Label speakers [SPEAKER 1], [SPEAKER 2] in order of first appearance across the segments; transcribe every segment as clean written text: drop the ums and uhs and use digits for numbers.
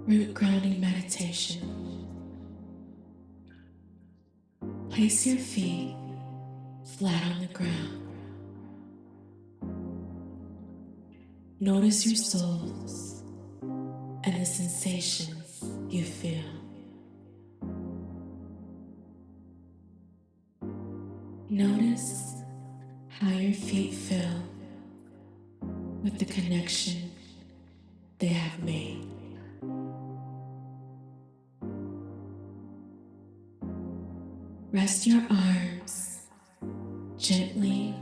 [SPEAKER 1] Root grounding meditation. Place your feet flat on the ground. Notice your soles and the sensations you feel. Notice how your feet feel with the connection they have made. Rest your arms gently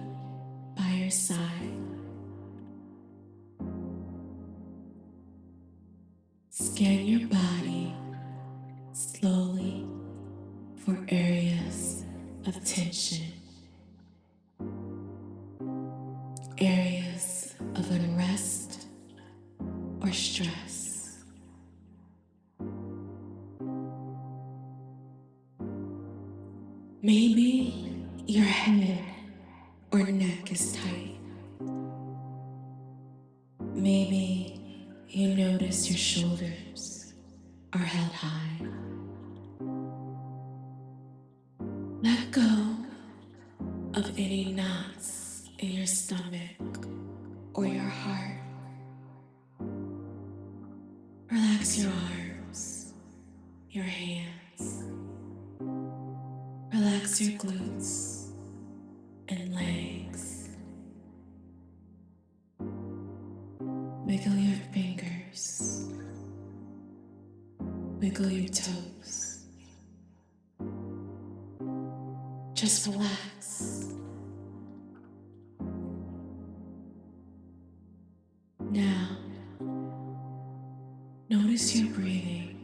[SPEAKER 1] by your side. Scan your body slowly for areas of tension, areas of unrest or stress. Maybe your head or neck is tight. Maybe you notice your shoulders are held high. Let go of any knots in your stomach or your heart. Relax your arms, your hands. Relax your glutes and legs. Wiggle your fingers. Wiggle your toes. Just relax. Now, notice your breathing.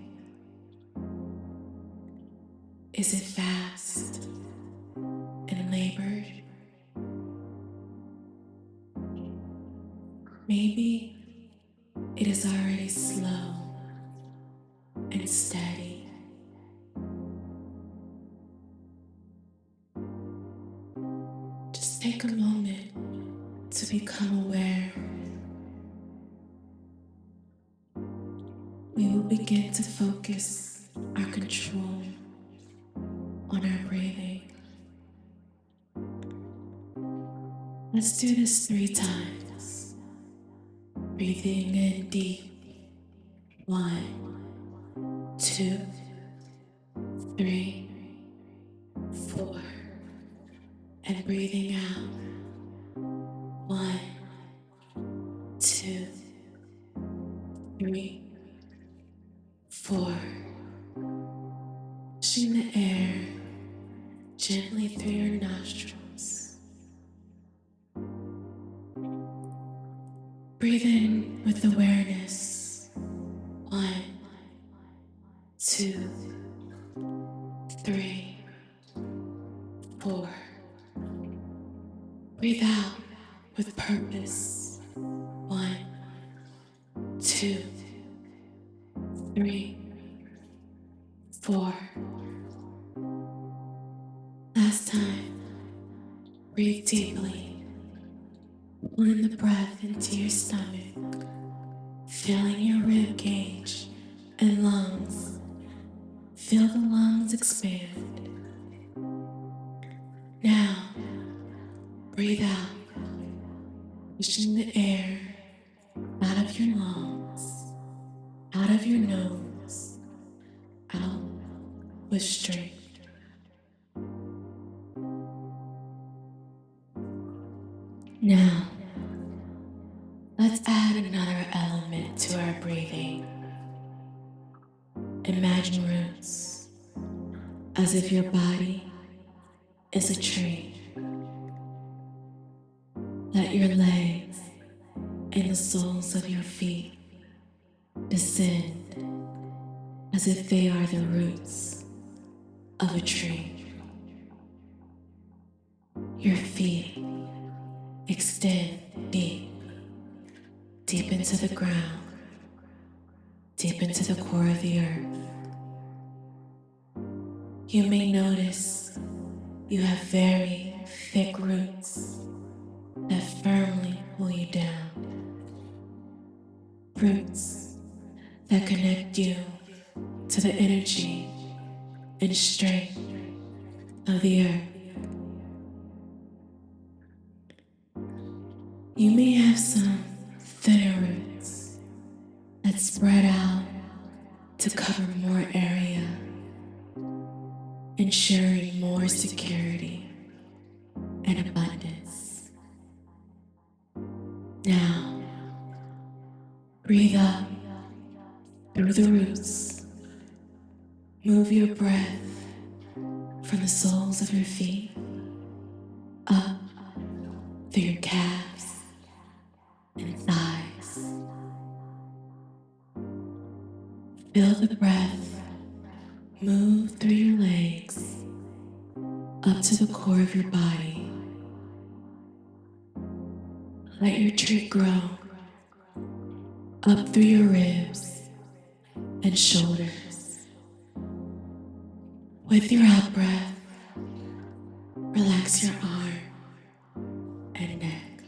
[SPEAKER 1] Is it fast and labored? Maybe it is already slow and steady. Just take a moment to become aware. We will begin to focus our control on our breathing. Let's do this 3 times. Breathing in deep. 1, 2, 3, 4. And breathing out. 1, 2, 3, 4. Pushing the air gently through your nostrils. Breathe in with awareness. 1, 2, 3, 4. Breathe out with purpose. 1, 2, 3, 4. Last time. Breathe deeply. Pulling the breath into your stomach, filling your rib cage and lungs. Feel the lungs expand. Now, breathe out, pushing the air out of your lungs, out of your nose, out with strength. Now, let's add another element to our breathing. Imagine roots, as if your body is a tree. Let your legs and the soles of your feet descend as if they are the roots of a tree. Your feet extend deep, deep into the ground, deep into the core of the earth. You may notice you have very thick roots that firmly pull you down. Roots that connect you to the energy and strength of the earth. You may have some thinner roots that spread out to cover more area, ensuring more security and abundance. Now, breathe up through the roots. Move your breath from the soles of your feet up through your calves and thighs. Feel the breath move through your legs up to the core of your body. Let your tree grow up through your ribs and shoulders. With your out breath, relax your arm and neck.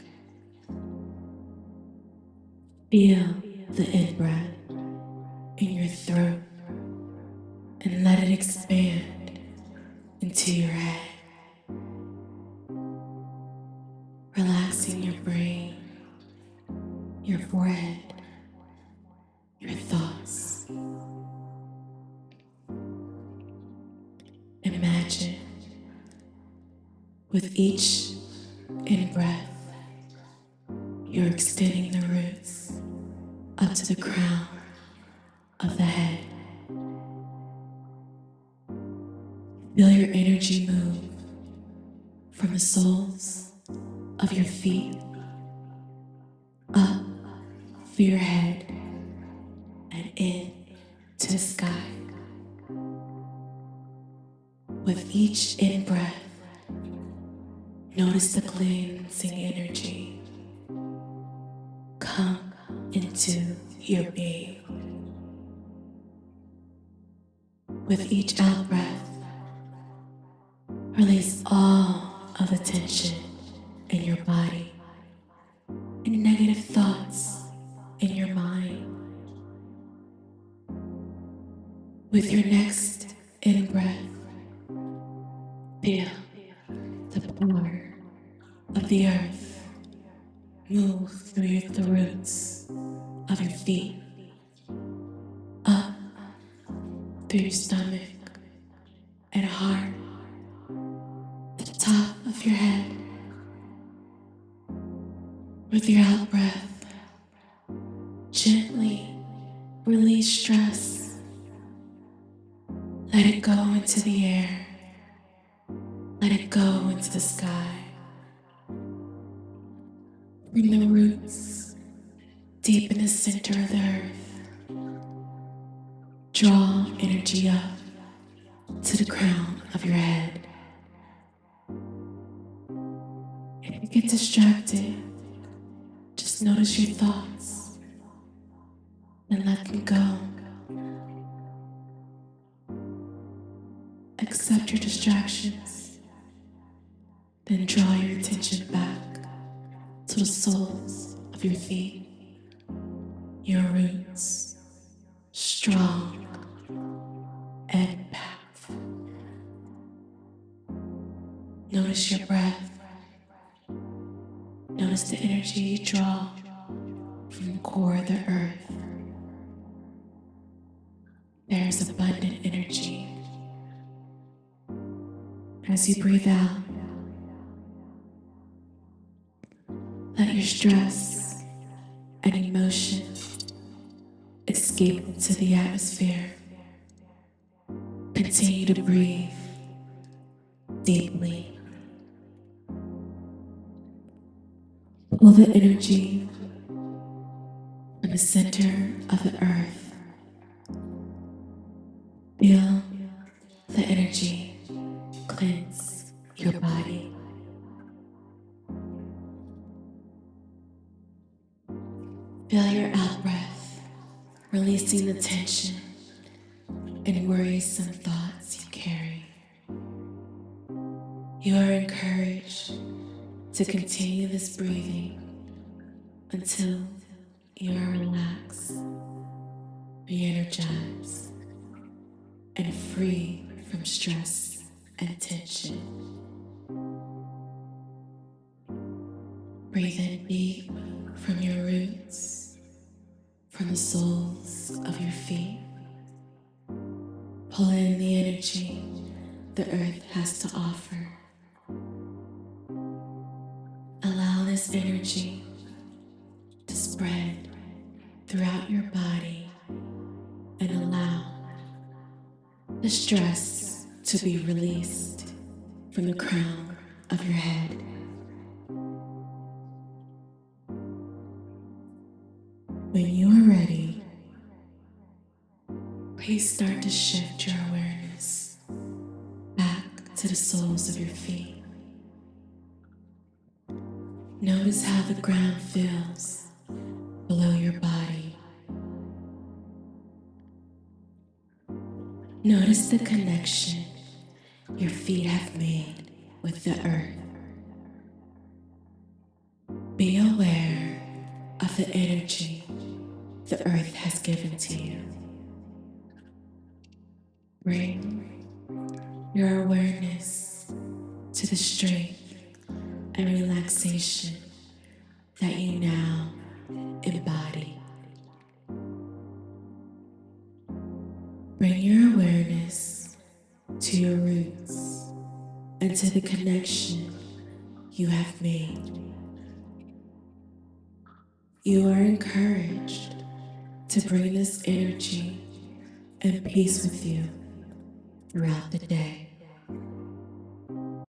[SPEAKER 1] Feel the in-breath in your throat and let it expand into your head, relaxing your brain, your forehead, your thoughts. Imagine with each in-breath, you're extending the roots up to the crown of the head. Feel your energy move from the soles of your feet up through your head and in to the sky. With each in-breath, notice the cleansing energy come into your being. With each out-breath, release all of the tension in your body and negative thoughts in your mind. With your next in-breath, feel the power of the earth move through the roots of your feet, up through your stomach and heart, to the top of your head. With your out breath, gently release stress. Let it go into the air. Let it go into the sky. Bring the roots deep in the center of the earth. Draw energy up to the crown of your head. If you get distracted, just notice your thoughts and let them go. Accept your distractions, then draw your attention back to the soles of your feet, your roots, strong and powerful. Notice your breath. Notice the energy you draw from the core of the earth. There is abundant energy. As you breathe out, let your stress and emotion escape into the atmosphere. Continue to breathe deeply. Pull the energy from the center of the earth. Feel the energy cleanse your body. Feel your out breath, releasing the tension and worrisome thoughts you carry. You are encouraged to continue this breathing until you are relaxed re-energized, and free from stress and tension. Breathe in deep from your roots, from the soles of your feet. Pull in the energy the earth has to offer. Allow this energy to spread throughout your body and allow the stress to be released from the crown of your head. When you are ready, please start to shift your awareness back to the soles of your feet. Notice how the ground feels below your body. Notice the connection your feet have made with the earth. Be aware of the energy the earth has given to you. Bring your awareness to the strength and relaxation that you now embody. Bring your awareness to your roots and to the connection you have made. You are encouraged to bring this energy and peace with you throughout the day.